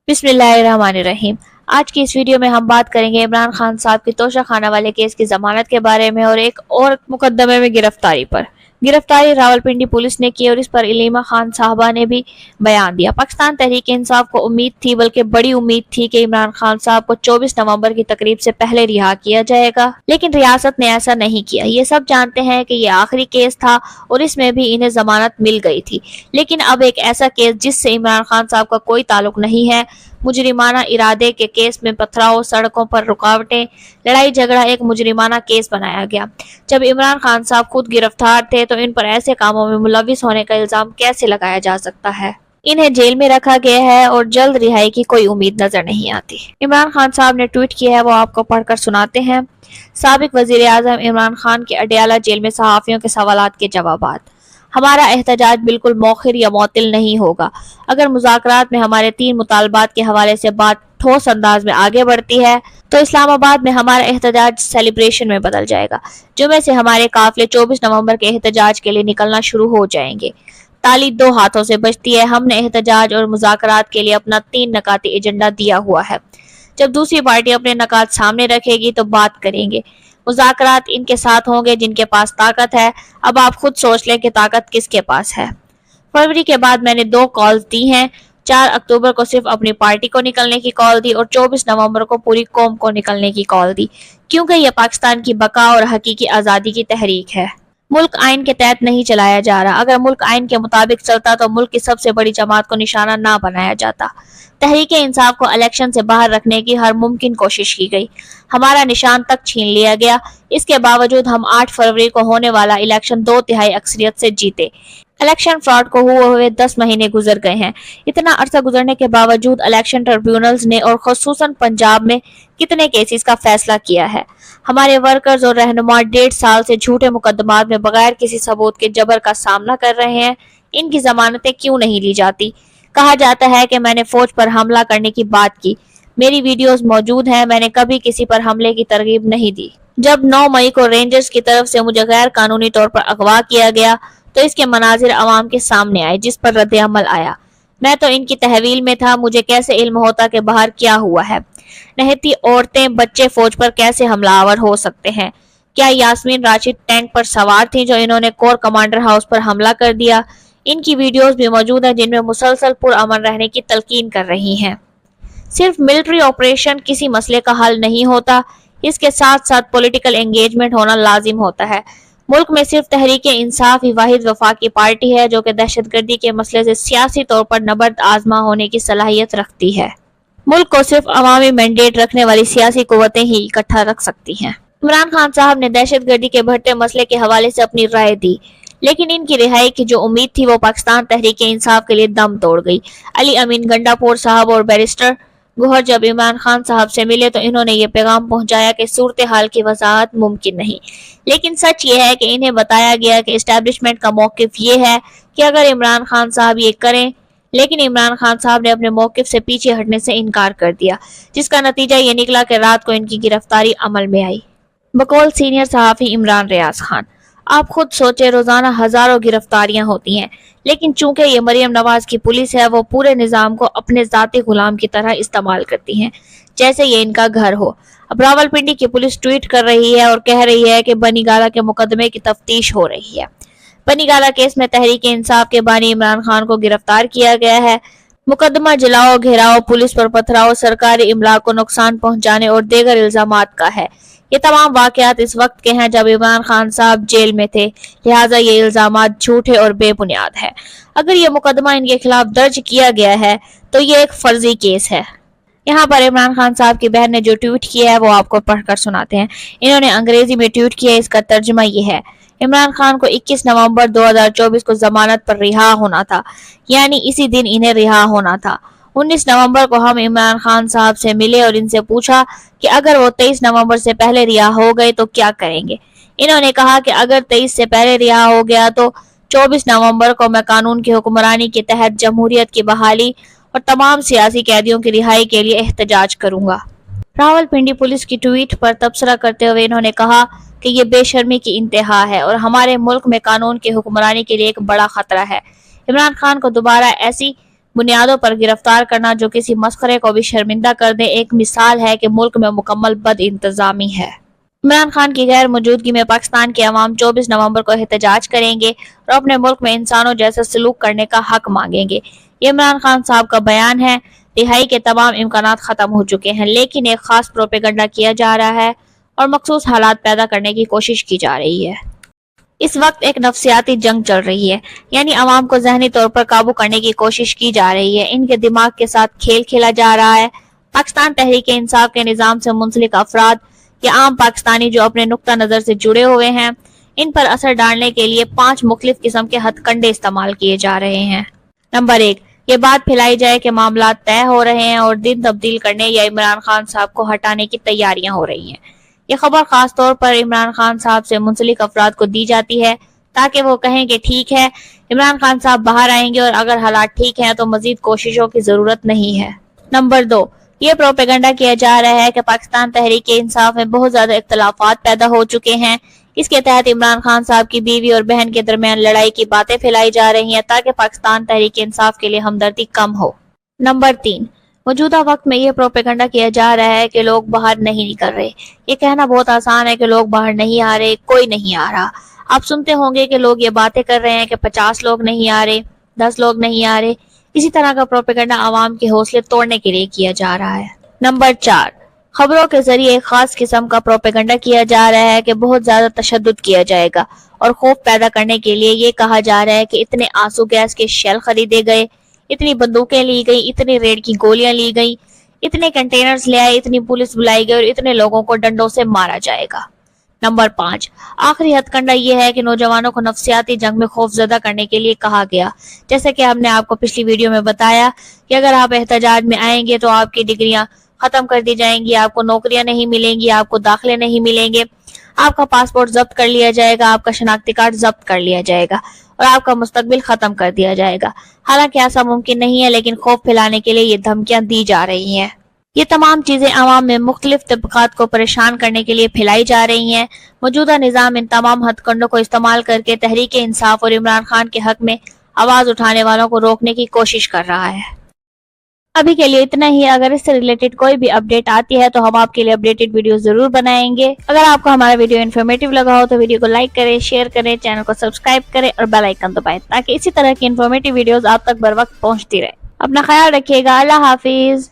بسم اللہ الرحمن الرحیم۔ آج کی اس ویڈیو میں ہم بات کریں گے عمران خان صاحب کی توشہ خانہ والے کیس کی ضمانت کے بارے میں اور ایک اور مقدمے میں گرفتاری پر۔ گرفتاری راولپنڈی پولیس نے کی اور اس پر علیمہ خان صاحبہ نے بھی بیان دیا۔ پاکستان تحریک انصاف کو امید تھی، بلکہ بڑی امید تھی کہ عمران خان صاحب کو 24 نومبر کی تقریب سے پہلے رہا کیا جائے گا، لیکن ریاست نے ایسا نہیں کیا۔ یہ سب جانتے ہیں کہ یہ آخری کیس تھا اور اس میں بھی انہیں ضمانت مل گئی تھی، لیکن اب ایک ایسا کیس جس سے عمران خان صاحب کا کوئی تعلق نہیں ہے، مجرمانہ ارادے کے کیس میں پتھراؤ، سڑکوں پر رکاوٹیں، لڑائی جھگڑا ایک مجرمانہ کیس بنایا گیا۔ جب عمران خان صاحب خود گرفتار تھے تو ان پر ایسے کاموں میں ملوث ہونے کا الزام کیسے لگایا جا سکتا ہے؟ انہیں جیل میں رکھا گیا ہے اور جلد رہائی کی کوئی امید نظر نہیں آتی۔ عمران خان صاحب نے ٹویٹ کیا ہے، وہ آپ کو پڑھ کر سناتے ہیں۔ سابق وزیر اعظم عمران خان کے اڈیالہ جیل میں صحافیوں کے سوالات کے جوابات۔ ہمارا احتجاج بالکل مؤخر یا معطل نہیں ہوگا۔ اگر مذاکرات میں ہمارے 3 مطالبات کے حوالے سے بات ٹھوس انداز میں آگے بڑھتی ہے تو اسلام آباد میں ہمارا احتجاج سیلیبریشن میں بدل جائے گا۔ جمعے سے ہمارے قافلے 24 نومبر کے احتجاج کے لیے نکلنا شروع ہو جائیں گے۔ تالی 2 ہاتھوں سے بجتی ہے۔ ہم نے احتجاج اور مذاکرات کے لیے اپنا 3 نکاتی ایجنڈا دیا ہوا ہے۔ جب دوسری پارٹی اپنے نکات سامنے رکھے گی تو بات کریں گے۔ مذاکرات ان کے ساتھ ہوں گے جن کے پاس طاقت ہے۔ اب آپ خود سوچ لیں کہ طاقت کس کے پاس ہے۔ فروری کے بعد میں نے 2 کالز دی ہیں۔ 4 اکتوبر کو صرف اپنی پارٹی کو نکلنے کی کال دی اور 24 نومبر کو پوری قوم کو نکلنے کی کال دی، کیونکہ یہ پاکستان کی بقا اور حقیقی آزادی کی تحریک ہے۔ ملک آئین کے تحت نہیں چلایا جا رہا۔ اگر ملک آئین کے مطابق چلتا تو ملک کی سب سے بڑی جماعت کو نشانہ نہ بنایا جاتا۔ تحریک انصاف کو الیکشن سے باہر رکھنے کی ہر ممکن کوشش کی گئی۔ ہمارا نشان تک چھین لیا گیا۔ اس کے باوجود ہم 8 فروری کو ہونے والا الیکشن 2/3 اکثریت سے جیتے۔ الیکشن فراڈ کو ہوئے 10 مہینے گزر گئے ہیں۔ اتنا عرصہ گزرنے کے باوجود الیکشن ٹریبیونلز نے اور خصوصاً پنجاب میں کتنے کیسز کا فیصلہ کیا ہے۔ ہمارے ورکرز اور رہنما 1.5 سال سے جھوٹے مقدمات میں بغیر کسی ثبوت کے جبر کا سامنا کر رہے ہیں۔ ان کی ضمانتیں کیوں نہیں لی جاتی؟ کہا جاتا ہے کہ میں نے فوج پر حملہ کرنے کی بات کی۔ میری ویڈیوز موجود ہیں۔ میں نے کبھی کسی پر حملے کی ترغیب نہیں دی۔ جب 9 مئی کو رینجرز کی طرف سے مجھے غیر قانونی طور پر اغوا کیا گیا تو اس کے مناظر عوام کے سامنے آئے، جس پر رد عمل آیا۔ میں تو ان کی تحویل میں تھا، مجھے کیسے علم ہوتا کہ باہر کیا ہوا ہے؟ نہتی عورتیں، بچے فوج پر کیسے حملہ آور ہو سکتے ہیں؟ کیا یاسمین راشد ٹینک پر سوار تھیں جو انہوں نے کور کمانڈر ہاؤس پر حملہ کر دیا؟ ان کی ویڈیوز بھی موجود ہیں جن میں مسلسل پرامن رہنے کی تلقین کر رہی ہیں۔ صرف ملٹری آپریشن کسی مسئلے کا حل نہیں ہوتا، اس کے ساتھ ساتھ پولیٹیکل انگیجمنٹ ہونا لازم ہوتا ہے۔ ملک میں صرف تحریک انصاف ہی واحد وفاقی پارٹی ہے جو کہ دہشت گردی کے مسئلے سے سیاسی طور پر نبرد آزما ہونے کی صلاحیت رکھتی ہے۔ ملک کو صرف عوامی مینڈیٹ رکھنے والی سیاسی قوتیں ہی اکٹھا رکھ سکتی ہیں۔ عمران خان صاحب نے دہشت گردی کے بڑھتے مسئلے کے حوالے سے اپنی رائے دی، لیکن ان کی رہائی کی جو امید تھی وہ پاکستان تحریک انصاف کے لیے دم توڑ گئی۔ علی امین گنڈا پور صاحب اور بیرسٹر گوہر جب عمران خان صاحب سے ملے تو انہوں نے یہ پیغام پہنچایا کہ صورتحال کی وضاحت ممکن نہیں، لیکن سچ یہ ہے کہ انہیں بتایا گیا کہ اسٹیبلشمنٹ کا موقف یہ ہے کہ اگر عمران خان صاحب یہ کریں، لیکن عمران خان صاحب نے اپنے موقف سے پیچھے ہٹنے سے انکار کر دیا، جس کا نتیجہ یہ نکلا کہ رات کو ان کی گرفتاری عمل میں آئی۔ بقول سینئر صحافی عمران ریاض خان، آپ خود سوچے روزانہ ہزاروں گرفتاریاں ہوتی ہیں، لیکن چونکہ یہ مریم نواز کی پولیس ہے وہ پورے نظام کو اپنے ذاتی غلام کی طرح استعمال کرتی ہیں، جیسے یہ ان کا گھر ہو۔ اب راولپنڈی کی پولیس ٹویٹ کر رہی ہے اور کہہ رہی ہے کہ بنی گالہ کے مقدمے کی تفتیش ہو رہی ہے۔ بنی گالہ کیس میں تحریک انصاف کے بانی عمران خان کو گرفتار کیا گیا ہے۔ مقدمہ جلاؤ، گھیراؤ، پولیس پر پتھراؤ، سرکاری املاک کو نقصان پہنچانے اور دیگر الزامات کا ہے۔ یہ تمام واقعات اس وقت کے ہیں جب عمران خان صاحب جیل میں تھے، لہٰذا یہ الزامات جھوٹے اور بے بنیاد ہیں۔ اگر یہ مقدمہ ان کے خلاف درج کیا گیا ہے تو یہ ایک فرضی کیس ہے۔ یہاں پر عمران خان صاحب کی بہن نے جو ٹویٹ کیا ہے وہ آپ کو پڑھ کر سناتے ہیں۔ انہوں نے انگریزی میں ٹویٹ کیا، اس کا ترجمہ یہ ہے: عمران خان کو 21 نومبر 2024 کو ضمانت پر رہا ہونا تھا، یعنی اسی دن انہیں رہا ہونا تھا۔ 19 نومبر کو ہم عمران خان صاحب سے ملے اور ان سے پوچھا کہ اگر وہ 23 نومبر سے پہلے رہا ہو گئے تو کیا کریں گے؟ انہوں نے کہا کہ اگر 23 سے پہلے رہا ہو گیا تو 24 نومبر کو میں قانون کی حکمرانی کے تحت جمہوریت کی بحالی اور تمام سیاسی قیدیوں کی رہائی کے لیے احتجاج کروں گا۔ راولپنڈی پولیس کی ٹویٹ پر تبصرہ کرتے ہوئے انہوں نے کہا کہ یہ بے شرمی کی انتہا ہے اور ہمارے ملک میں قانون کی حکمرانی کے لیے ایک بڑا خطرہ ہے۔ عمران خان کو دوبارہ ایسی بنیادوں پر گرفتار کرنا جو کسی مسخرے کو بھی شرمندہ کر دے ایک مثال ہے کہ ملک میں مکمل بد انتظامی ہے۔ عمران خان کی غیر موجودگی میں پاکستان کے عوام 24 نومبر کو احتجاج کریں گے اور اپنے ملک میں انسانوں جیسا سلوک کرنے کا حق مانگیں گے۔ یہ عمران خان صاحب کا بیان ہے۔ رہائی کے تمام امکانات ختم ہو چکے ہیں، لیکن ایک خاص پروپیگنڈا کیا جا رہا ہے اور مخصوص حالات پیدا کرنے کی کوشش کی جا رہی ہے۔ اس وقت ایک نفسیاتی جنگ چل رہی ہے، یعنی عوام کو ذہنی طور پر قابو کرنے کی کوشش کی جا رہی ہے۔ ان کے دماغ کے ساتھ کھیل کھیلا جا رہا ہے۔ پاکستان تحریک انصاف کے نظام سے منسلک افراد یا عام پاکستانی جو اپنے نقطہ نظر سے جڑے ہوئے ہیں، ان پر اثر ڈالنے کے لیے 5 مختلف قسم کے ہتھ کنڈے استعمال کیے جا رہے ہیں۔ نمبر 1، یہ بات پھیلائی جائے کہ معاملات طے ہو رہے ہیں اور دن تبدیل کرنے یا عمران خان صاحب کو ہٹانے کی تیاریاں ہو رہی ہیں۔ یہ خبر خاص طور پر عمران خان صاحب سے منسلک افراد کو دی جاتی ہے تاکہ وہ کہیں کہ ٹھیک ہے، عمران خان صاحب باہر آئیں گے اور اگر حالات ٹھیک ہیں تو مزید کوششوں کی ضرورت نہیں ہے۔ نمبر 2، یہ پروپیگنڈا کیا جا رہا ہے کہ پاکستان تحریک انصاف میں بہت زیادہ اختلافات پیدا ہو چکے ہیں۔ اس کے تحت عمران خان صاحب کی بیوی اور بہن کے درمیان لڑائی کی باتیں پھیلائی جا رہی ہیں تاکہ پاکستان تحریک انصاف کے لیے ہمدردی کم ہو۔ نمبر 3، موجودہ وقت میں یہ پروپیگنڈا کیا جا رہا ہے کہ لوگ باہر نہیں نکل رہے۔ یہ کہنا بہت آسان ہے کہ لوگ باہر نہیں آ رہے، کوئی نہیں آ رہا۔ آپ سنتے ہوں گے کہ لوگ یہ باتیں کر رہے ہیں کہ 50 لوگ نہیں آ رہے، 10 لوگ نہیں آ رہے۔ اسی طرح کا پروپیگنڈا عوام کے حوصلے توڑنے کے لیے کیا جا رہا ہے۔ نمبر 4، خبروں کے ذریعے ایک خاص قسم کا پروپیگنڈا کیا جا رہا ہے کہ بہت زیادہ تشدد کیا جائے گا اور خوف پیدا کرنے کے لیے یہ کہا جا رہا ہے کہ اتنے آنسو گیس کے شیل خریدے گئے، اتنی بندوقیں لی گئی، اتنے ریڑ کی گولیاں لی گئی، اتنے کنٹینرز لے آئے، اتنی پولیس بلائی گئی اور اتنے لوگوں کو ڈنڈوں سے مارا جائے گا۔ نمبر 5، آخری ہتھ کنڈا یہ ہے کہ نوجوانوں کو نفسیاتی جنگ میں خوف زدہ کرنے کے لیے کہا گیا، جیسے کہ ہم نے آپ کو پچھلی ویڈیو میں بتایا کہ اگر آپ احتجاج میں آئیں گے تو آپ کی ڈگریاں ختم کر دی جائیں گی، آپ کو نوکریاں نہیں ملیں گی، آپ کو داخلے نہیں ملیں گے، آپ کا پاسپورٹ ضبط کر لیا جائے گا، آپ کا شناختی کارڈ ضبط کر لیا جائے گا اور آپ کا مستقبل ختم کر دیا جائے گا۔ حالانکہ ایسا ممکن نہیں ہے، لیکن خوف پھیلانے کے لیے یہ دھمکیاں دی جا رہی ہیں۔ یہ تمام چیزیں عوام میں مختلف طبقات کو پریشان کرنے کے لیے پھیلائی جا رہی ہیں۔ موجودہ نظام ان تمام ہتھ کنڈوں کو استعمال کر کے تحریک انصاف اور عمران خان کے حق میں آواز اٹھانے والوں کو روکنے کی کوشش کر رہا ہے۔ ابھی کے لیے اتنا ہی۔ اگر اس سے ریلیٹڈ کوئی بھی اپڈیٹ آتی ہے تو ہم آپ کے لیے اپڈیٹڈ ویڈیو ضرور بنائیں گے۔ اگر آپ کو ہمارا ویڈیو انفارمیٹیو لگا ہو تو ویڈیو کو لائک کریں، شیئر کریں، چینل کو سبسکرائب کریں اور بیل آئیکن دبائیں تاکہ اسی طرح کی انفارمیٹیو ویڈیوز آپ تک بر وقت پہنچتی رہے۔ اپنا خیال رکھیے گا۔ اللہ حافظ۔